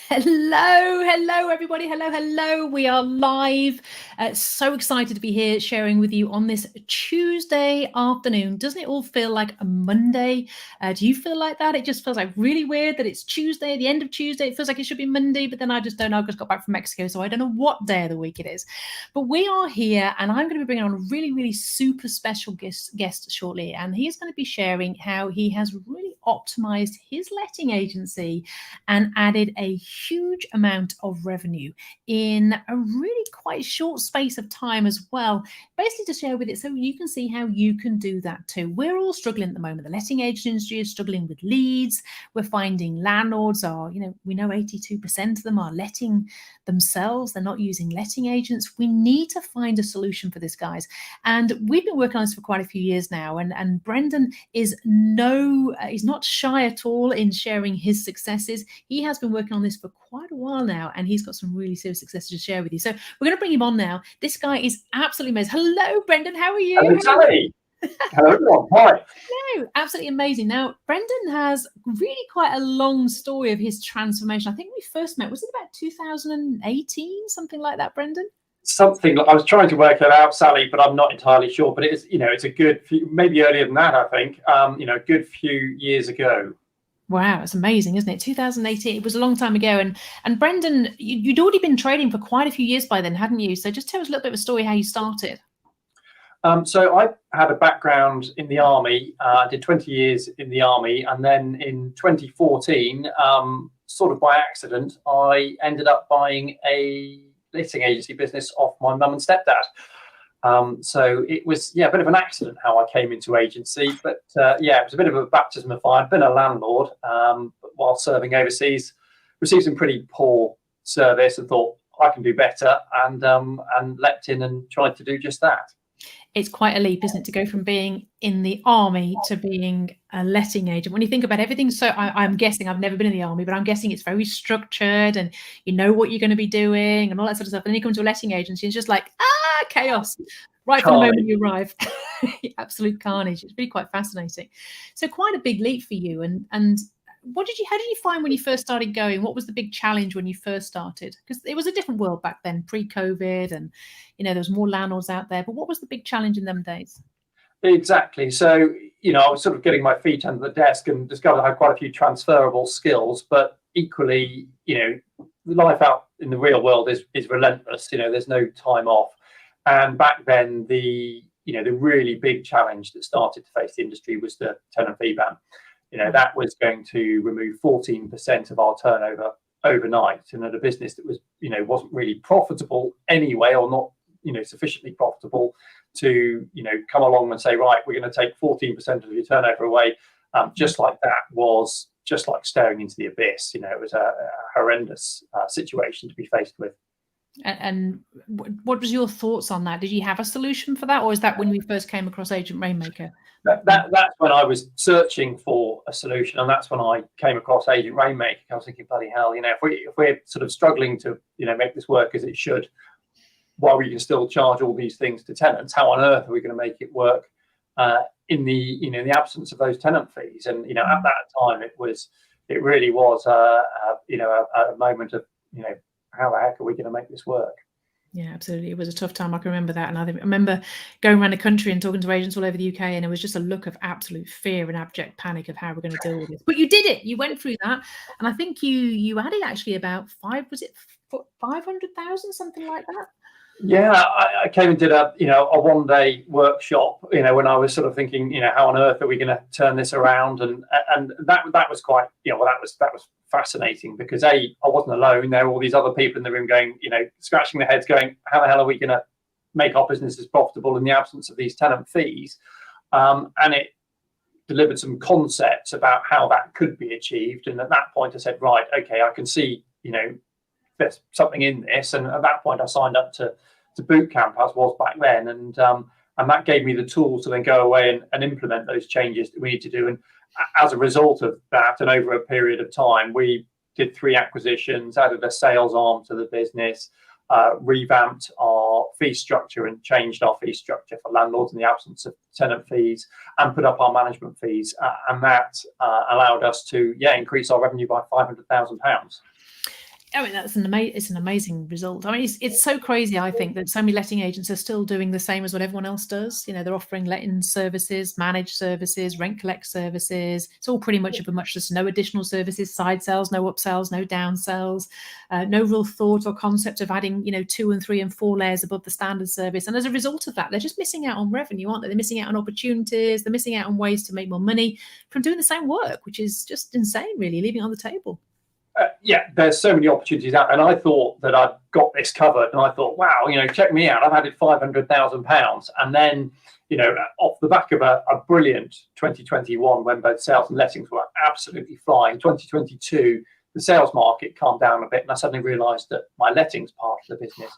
Hello, everybody. Hello. We are live. So excited to be here sharing with you on this Tuesday afternoon. Doesn't it all feel like a Monday? Do you feel like that? It just feels like really weird that it's Tuesday, the end of Tuesday. It feels like it should be Monday, but then I just don't know. I just got back from Mexico, so I don't know what day of the week it is. But we are here, and I'm going to be bringing on a really super special guest shortly, and he's going to be sharing how he has really optimized his letting agency and added a huge amount of revenue in a really quite short space of time as well, basically to share with it so you can see how you can do that too. We're all struggling at the moment. The letting agency is struggling with leads. We're finding landlords are, we know 82% of them are letting themselves. They're not using letting agents. We need to find a solution for this, guys. And we've been working on this for quite a few years now. And Brendan is he's not shy at all in sharing his successes. He has been working on this for quite a while now, and he's got some really serious successes to share with you. So we're going to bring him on now. This guy is absolutely amazing. Hello, Brendan. How are you? Hello, Sally. Hello, everyone. Hi. Hello. Absolutely amazing. Now, Brendan has really quite a long story of his transformation. I think we first met, was it about 2018, something like that, Brendan? Something I was trying to work it out, Sally, but I'm not entirely sure. But it's it's a good few, maybe earlier than that. I think a good few years ago. Wow, it's amazing, isn't it? 2018, it was a long time ago. And Brendan, you'd already been trading for quite a few years by then, hadn't you? So just tell us a little bit of a story how you started. So I had a background in the army. I did 20 years in the army, and then in 2014, sort of by accident, I ended up buying a letting agency business off my mum and stepdad. So it was a bit of an accident how I came into agency, but it was a bit of a baptism of fire. I'd been a landlord, but while serving overseas, received some pretty poor service and thought I can do better, and leapt in and tried to do just that. It's quite a leap, isn't it, to go from being in the army to being a letting agent. When you think about everything, so I'm guessing, I've never been in the army, but I'm guessing it's very structured and you know what you're going to be doing and all that sort of stuff. And then you come to a letting agency and it's just like, chaos, right from the moment you arrive. Absolute carnage. It's really quite fascinating. So quite a big leap for you. And how did you find when you first started going? What was the big challenge when you first started? Because it was a different world back then, pre-COVID, and there was more landlords out there. But what was the big challenge in them days? Exactly. So, I was sort of getting my feet under the desk and discovered I had quite a few transferable skills, but equally, life out in the real world is relentless. There's no time off. And back then, the really big challenge that started to face the industry was the tenant fee ban. That was going to remove 14% of our turnover overnight, and at a business that was, wasn't really profitable anyway, or not, sufficiently profitable to, come along and say, right, we're going to take 14% of your turnover away. Just like that was just like staring into the abyss. It was a horrendous situation to be faced with. And what was your thoughts on that? Did you have a solution for that, or is that when we first came across Agent Rainmaker? That's when I was searching for a solution, and that's when I came across Agent Rainmaker. I was thinking, bloody hell, if we're sort of struggling to make this work as it should, while we can still charge all these things to tenants, how on earth are we going to make it work in the absence of those tenant fees? And at that time, it really was a moment of how the heck are we going to make this work? Yeah, absolutely. It was a tough time. I can remember that. And I remember going around the country and talking to agents all over the UK, and it was just a look of absolute fear and abject panic of how we're going to deal with this. But you did it. You went through that. And I think you added actually about 500,000, something like that? Yeah, I came and did a one-day workshop, when I was sort of thinking, how on earth are we going to turn this around? And that was quite, that was fascinating, because I wasn't alone. There were all these other people in the room going, scratching their heads going, how the hell are we going to make our businesses profitable in the absence of these tenant fees? And it delivered some concepts about how that could be achieved. And at that point I said, right, okay, I can see, there's something in this. And at that point I signed up to boot camp, as was back then, and that gave me the tools to then go away and implement those changes that we need to do. And as a result of that, and over a period of time, we did 3 acquisitions, added a sales arm to the business, revamped our fee structure and changed our fee structure for landlords in the absence of tenant fees, and put up our management fees, and that allowed us to increase our revenue by £500,000. I mean, it's an amazing result. I mean, it's so crazy, I think, that so many letting agents are still doing the same as what everyone else does. You know, they're offering letting services, managed services, rent collect services. It's all pretty much of a muchness. No additional services, side sales, no upsells, no downsells, no real thought or concept of adding, 2 and 3 and 4 layers above the standard service. And as a result of that, they're just missing out on revenue, aren't they? They're missing out on opportunities. They're missing out on ways to make more money from doing the same work, which is just insane, really, leaving it on the table. Yeah, there's so many opportunities out, and I thought that I'd got this covered, and I thought, wow, check me out, I've added £500,000, and then, off the back of a brilliant 2021 when both sales and lettings were absolutely flying, 2022, the sales market calmed down a bit, and I suddenly realised that my lettings part of the business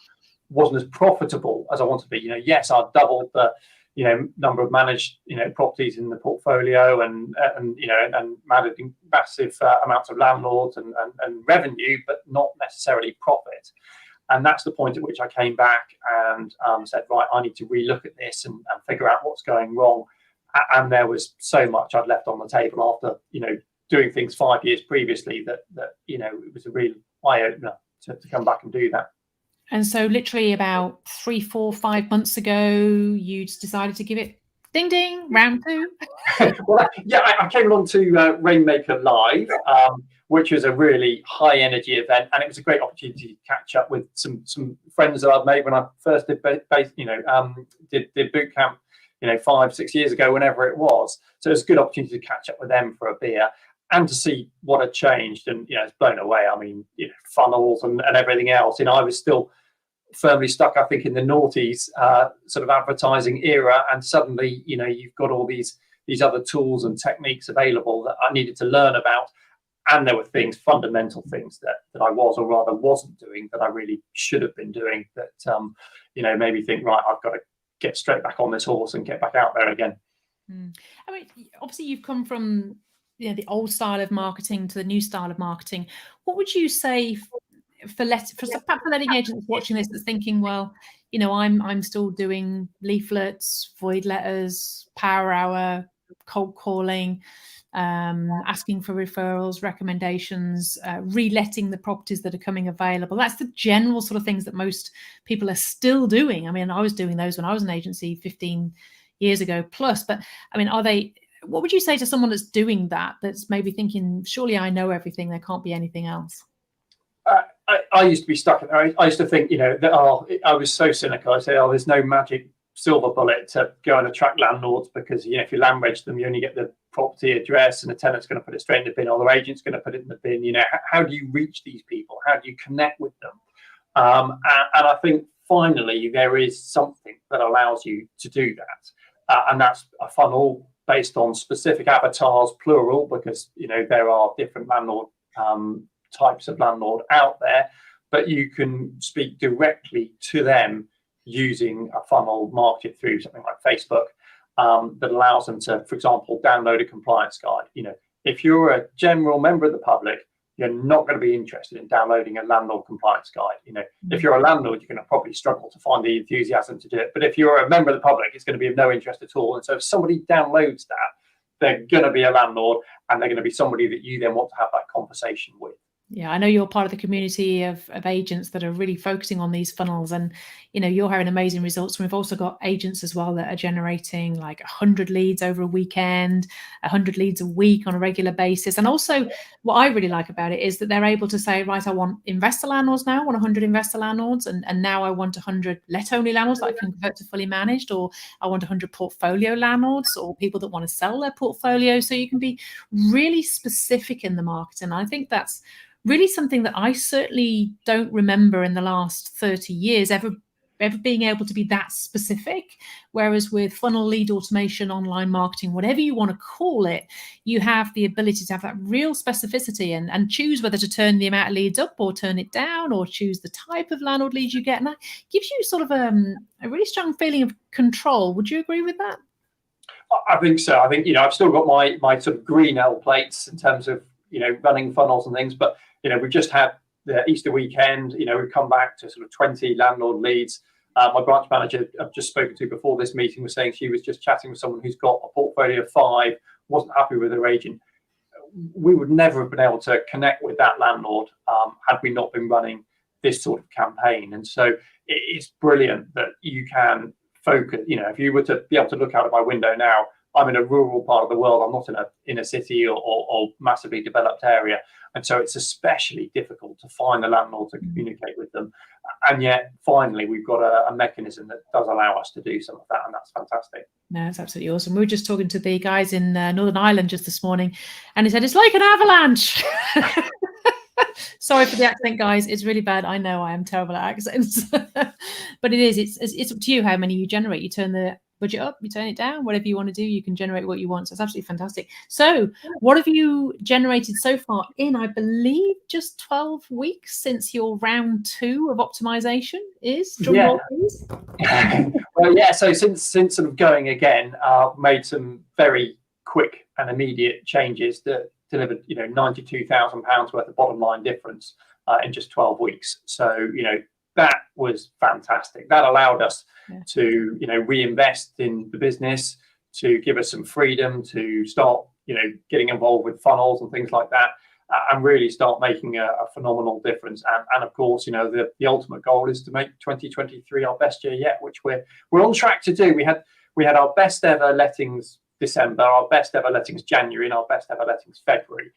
wasn't as profitable as I wanted to be. Yes, I'd doubled the number of managed properties in the portfolio, and managing massive amounts of landlords and revenue, but not necessarily profit. And that's the point at which I came back and said, right, I need to relook at this and figure out what's going wrong. And there was so much I'd left on the table after doing things 5 years previously that it was a real eye opener to come back and do that. And so literally about 3, 4, 5 months ago, you decided to give it ding, ding, round 2. Well, yeah, I came along to Rainmaker Live, which was a really high energy event. And it was a great opportunity to catch up with some friends that I'd made when I first did boot camp, 5, 6 years ago, whenever it was. So it was a good opportunity to catch up with them for a beer and to see what had changed. And, it's blown away. I mean, funnels and everything else. I was still firmly stuck, I think, in the noughties sort of advertising era, and suddenly you've got all these other tools and techniques available that I needed to learn about, and there were fundamental things that I was, or rather wasn't doing, that I really should have been doing, that made me think, right, I've got to get straight back on this horse and get back out there again. I mean, obviously you've come from the old style of marketing to the new style of marketing. What would you say for letting agents watching this that's thinking, well, I'm still doing leaflets, void letters, power hour, cold calling, asking for referrals, recommendations, reletting the properties that are coming available. That's the general sort of things that most people are still doing. I mean, I was doing those when I was an agency 15 years ago plus, but I mean, what would you say to someone that's doing that, that's maybe thinking, surely I know everything, there can't be anything else? I used to be stuck in there. I used to think, that I was so cynical. I say, there's no magic silver bullet to go and attract landlords, because if you land reg them, you only get the property address, and the tenant's going to put it straight in the bin, or the agent's going to put it in the bin. How do you reach these people? How do you connect with them? And I think finally there is something that allows you to do that, and that's a funnel based on specific avatars, plural, because there are different landlord types of landlord out there, but you can speak directly to them using a funnel marketed through something like Facebook, that allows them to, for example, download a compliance guide. If you're a general member of the public, you're not going to be interested in downloading a landlord compliance guide. If you're a landlord, you're going to probably struggle to find the enthusiasm to do it. But if you're a member of the public, it's going to be of no interest at all. And so if somebody downloads that, they're going to be a landlord, and they're going to be somebody that you then want to have that conversation with. Yeah, I know you're part of the community of agents that are really focusing on these funnels, and you're having amazing results. And we've also got agents as well that are generating like 100 leads over a weekend, 100 leads a week on a regular basis. And also what I really like about it is that they're able to say, right, I want investor landlords now, I want 100 investor landlords, and now I want 100 let-only landlords that I can convert to fully managed, or I want 100 portfolio landlords, or people that want to sell their portfolio. So you can be really specific in the marketing. I think that's really something that I certainly don't remember in the last 30 years ever being able to be that specific. Whereas with funnel, lead automation, online marketing, whatever you want to call it, you have the ability to have that real specificity and choose whether to turn the amount of leads up or turn it down, or choose the type of landlord leads you get. And that gives you sort of a really strong feeling of control. Would you agree with that? I think so. I think, I've still got my sort of green L plates in terms of, running funnels and things, but we've just had the Easter weekend. We've come back to sort of 20 landlord leads. My branch manager I've just spoken to before this meeting was saying she was just chatting with someone who's got a portfolio of 5, wasn't happy with her agent. we would never have been able to connect with that landlord had we not been running this sort of campaign. And so it's brilliant that you can focus. If you were to be able to look out of my window now, I'm in a rural part of the world. I'm not in a city or massively developed area. And so it's especially difficult to find the landlord to communicate with them. And yet, finally, we've got a mechanism that does allow us to do some of that. And that's fantastic. No, it's absolutely awesome. We were just talking to the guys in Northern Ireland just this morning, and he said, it's like an avalanche. Sorry for the accent, guys. It's really bad. I know I am terrible at accents. But it is. It's up to you how many you generate. You turn the budget up, you turn it down, whatever you want to do, you can generate what you want. So it's absolutely fantastic. So what have you generated so far in, I believe, just 12 weeks since your round 2 of optimization is? Yeah. Well, yeah. So since sort of going again, made some very quick and immediate changes that delivered, £92,000 worth of bottom line difference in just 12 weeks. So, that was fantastic. That allowed us to, reinvest in the business, to give us some freedom to start, getting involved with funnels and things like that, and really start making a phenomenal difference. And of course, the ultimate goal is to make 2023 our best year yet, which we're on track to do. We had our best ever lettings December, our best ever lettings January, and our best ever lettings February.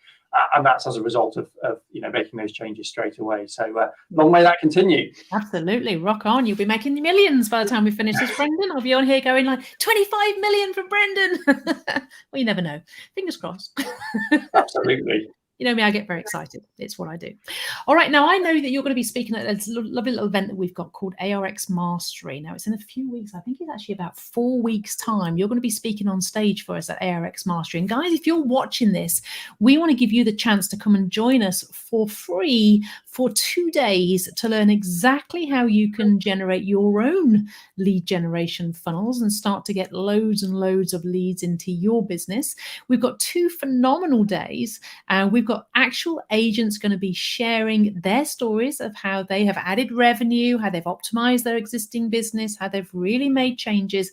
And that's as a result of making those changes straight away. So long may that continue. Absolutely, rock on. You'll be making millions by the time we finish this, Brendan. I'll be on here going like 25 million from Brendan. Well, you never know. Fingers crossed. Absolutely. You know me, I get very excited. It's what I do. All right. Now, I know that you're going to be speaking at a lovely little event that we've got called ARX Mastery. Now, it's in a few weeks. I think it's actually about 4 weeks' time. You're going to be speaking on stage for us at ARX Mastery. And guys, if you're watching this, we want to give you the chance to come and join us for free for 2 days to learn exactly how you can generate your own lead generation funnels and start to get loads and loads of leads into your business. We've got 2 phenomenal days, and we've got actual agents going to be sharing their stories of how they have added revenue, how they've optimized their existing business, how they've really made changes,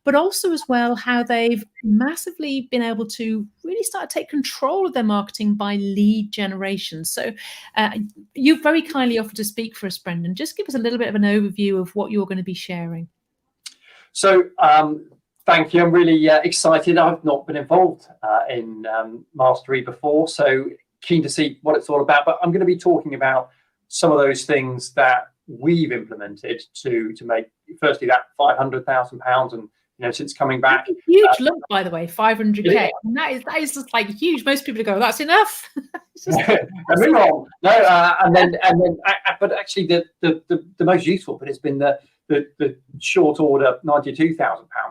but also as well how they've massively been able to really start to take control of their marketing by lead generation. So you very kindly offered to speak for us, Brendan. Just give us a little bit of an overview of what you're going to be sharing. So thank you. I'm really excited. I've not been involved in Mastery before, so keen to see what it's all about. But I'm going to be talking about some of those things that we've implemented to make, firstly, that £500,000, and since coming back, huge lump, by the way, 500k. Yeah. And that is just like huge. Most people go, that's enough. Moving on. No, and then, but actually, the most useful bit has been the short order £92,000,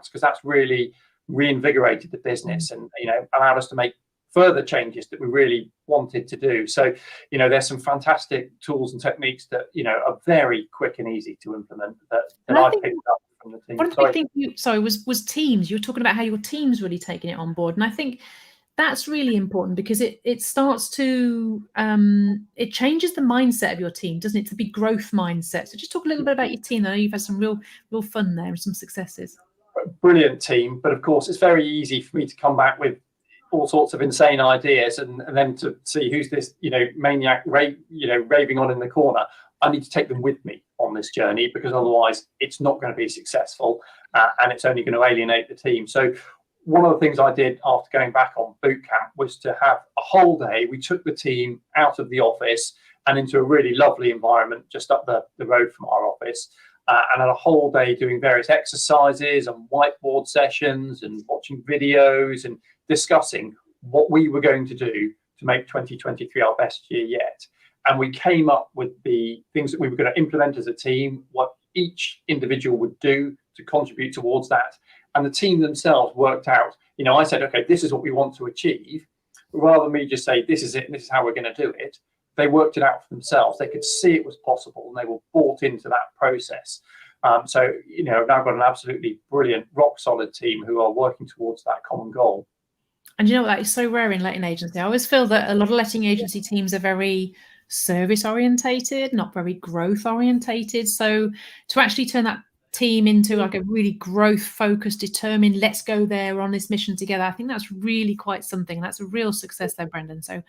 because that's really reinvigorated the business and allowed us to make further changes that we really wanted to do. So there's some fantastic tools and techniques that are very quick and easy to implement that I picked up from the team. One of the big things was teams. You were talking about how your team's really taking it on board, and I think that's really important because it starts to it changes the mindset of your team, doesn't it, to be growth mindset. So just talk a little bit about your team. I know you've had some real fun there and some successes. Brilliant team, but of course it's very easy for me to come back with all sorts of insane ideas and then to see who's this maniac raving on in the corner. I need to take them with me on this journey, because otherwise it's not going to be successful and it's only going to alienate the team. So one of the things I did after going back on boot camp was to have a whole day. We took the team out of the office and into a really lovely environment just up the road from our office, and had a whole day doing various exercises and whiteboard sessions and watching videos and discussing what we were going to do to make 2023 our best year yet. And we came up with the things that we were going to implement as a team, what each individual would do to contribute towards that. And the team themselves worked out, I said, okay, this is what we want to achieve. Rather than me just say, this is it, and this is how we're going to do it, they worked it out for themselves. They could see it was possible, and they were bought into that process. So, I've now got an absolutely brilliant, rock solid team who are working towards that common goal. And you know what, that is so rare in letting agency. I always feel that a lot of letting agency teams are very service orientated, not very growth orientated. So to actually turn that team into like a really growth focused, determined, let's go there, we're on this mission together. I think that's really quite something. That's a real success there, Brendan. So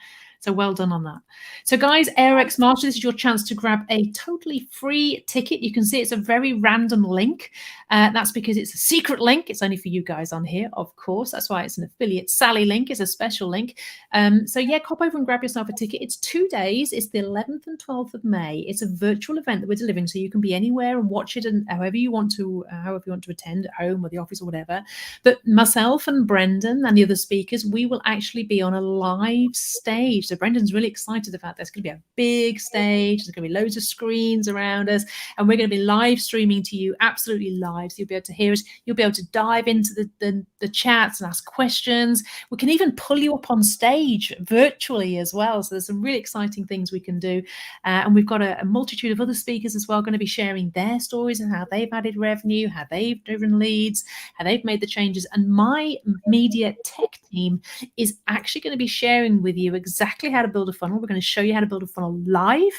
well done on that. So guys, AirX Master, this is your chance to grab a totally free ticket. You can see it's a very random link. That's because it's a secret link. It's only for you guys on here, of course. That's why it's an affiliate Sally link. It's a special link. So yeah, hop over and grab yourself a ticket. It's 2 days. It's the 11th and 12th of May. It's a virtual event that we're delivering, so you can be anywhere and watch it and however you want to attend at home or the office or whatever. But myself and Brendan and the other speakers, we will actually be on a live stage. So Brendan's really excited about this. It's going to be a big stage. There's going to be loads of screens around us, and we're going to be live streaming to you, absolutely live. So you'll be able to hear us. You'll be able to dive into the chats and ask questions. We can even pull you up on stage virtually as well. So there's some really exciting things we can do. And we've got a multitude of other speakers as well going to be sharing their stories and how they've added revenue, how they've driven leads, how they've made the changes. And my media tech team is actually going to be sharing with you exactly how to build a funnel. We're going to show you how to build a funnel live.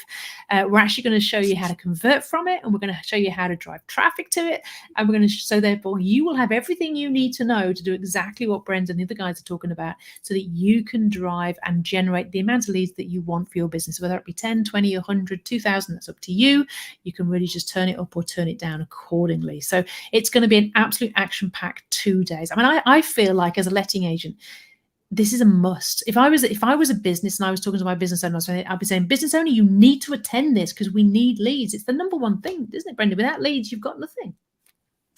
We're actually going to show you how to convert from it, and we're going to show you how to drive traffic to it. And we're going to, so therefore you will have everything you need to know to do exactly what Brendan and the other guys are talking about, so that you can drive and generate the amount of leads that you want for your business, whether it be 10, 20, 100, 2,000, that's up to you. You can really just turn it up or turn it down accordingly. So it's going to be an absolute action-packed 2 days. I mean, I feel like as a letting agent, this is a must. If I was a business and I was talking to my business owner, I'd be saying, business owner, you need to attend this because we need leads. It's the number one thing, isn't it, Brendan? Without leads, you've got nothing.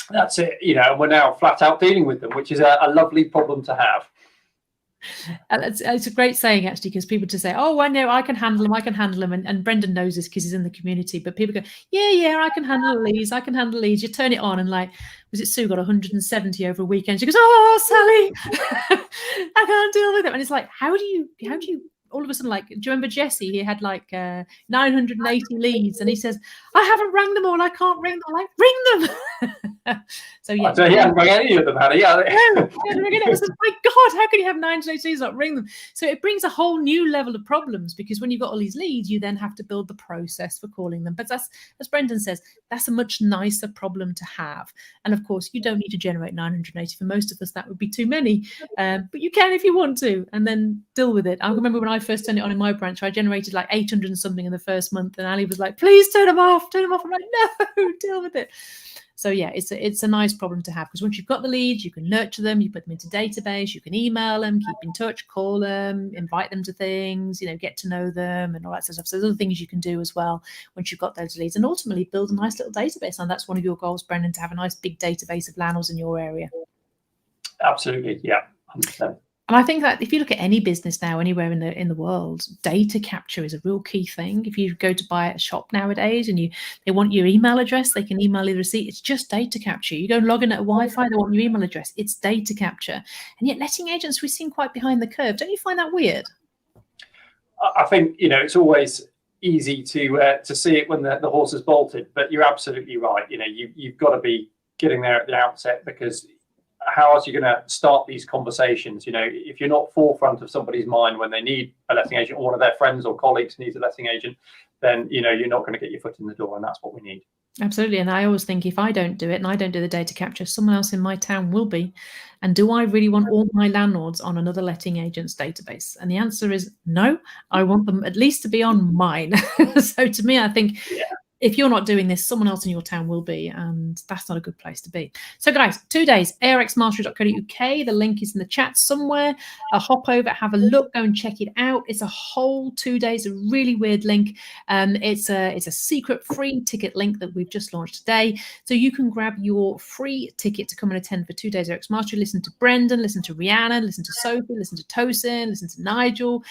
That's it. And we're now flat out dealing with them, which is a lovely problem to have. It's a great saying, actually, because people just say, oh, I know, I can handle them. And Brendan knows this because he's in the community. But people go, yeah, I can handle leads. You turn it on and like, was it Sue got 170 over a weekend? She goes, oh, Sally, I can't deal with it. And it's like, how do you all of a sudden, like, do you remember Jesse? He had like 980 leads, and he says, I haven't rang them all. I can't ring them. I'm like, ring them. So yeah. So he hadn't rang any of them, had he? No, I was like, my God, how can you have 980 leads, not ring them? So it brings a whole new level of problems, because when you've got all these leads, you then have to build the process for calling them. But that's, as Brendan says, that's a much nicer problem to have. And of course, you don't need to generate 980. For most of us, that would be too many. But you can if you want to, and then deal with it. I remember when I first turned it on in my branch, I generated like 800 and something in the first month, and Ali was like, please turn them off. I'm like, no, deal with it. So yeah, it's a nice problem to have, because once you've got the leads, you can nurture them, you put them into database, you can email them, keep in touch, call them, invite them to things, get to know them and all that sort of stuff. So there's other things you can do as well once you've got those leads, and ultimately build a nice little database. And that's one of your goals, Brendan, to have a nice big database of landlords in your area. Absolutely, yeah, 100%. And I think that if you look at any business now, anywhere in the world, data capture is a real key thing. If you go to buy at a shop nowadays and they want your email address, they can email you the receipt. It's just data capture. You go and log in at a Wi-Fi, they want your email address. It's data capture. And yet letting agents, we seem quite behind the curve. Don't you find that weird? I think, it's always easy to see it when the horse is bolted, but you're absolutely right. You've got to be getting there at the outset, because how else are you going to start these conversations? If you're not forefront of somebody's mind when they need a letting agent, or one of their friends or colleagues needs a letting agent, then you're not going to get your foot in the door, and that's what we need. Absolutely. And I always think, if I don't do it and I don't do the data capture, someone else in my town will be. And do I really want all my landlords on another letting agent's database? And the answer is no. I want them at least to be on mine. So to me, I think, if you're not doing this, someone else in your town will be, and that's not a good place to be. So guys, 2 days, arxmastery.co.uk. The link is in the chat somewhere. Hop over, have a look, go and check it out. It's a whole 2 days, a really weird link. It's a secret free ticket link that we've just launched today. So you can grab your free ticket to come and attend for 2 days ARX Mastery. Listen to Brendan, listen to Rhiannon, listen to Sophie, listen to Tosin, listen to Nigel,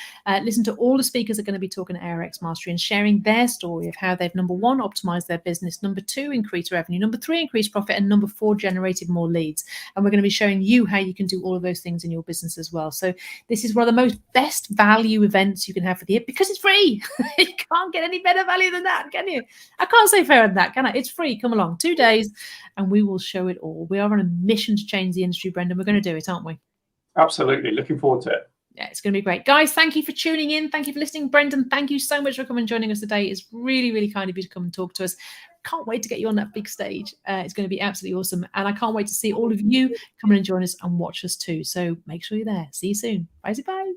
listen to all the speakers that are going to be talking at ARX Mastery and sharing their story of how they've, number one, optimize their business, number two, increase revenue, number three, increase profit, and number four, generated more leads. And we're going to be showing you how you can do all of those things in your business as well. So this is one of the most best value events you can have for the year, because it's free. You can't get any better value than that, can you? I can't say fairer than that, can I? It's free. Come along, 2 days, and we will show it all. We are on a mission to change the industry, Brendan. We're going to do it, aren't we? Absolutely. Looking forward to it. Yeah, it's going to be great. Guys, thank you for tuning in. Thank you for listening. Brendan, thank you so much for coming and joining us today. It's really, really kind of you to come and talk to us. Can't wait to get you on that big stage. It's going to be absolutely awesome. And I can't wait to see all of you come and join us and watch us too. So make sure you're there. See you soon. Bye.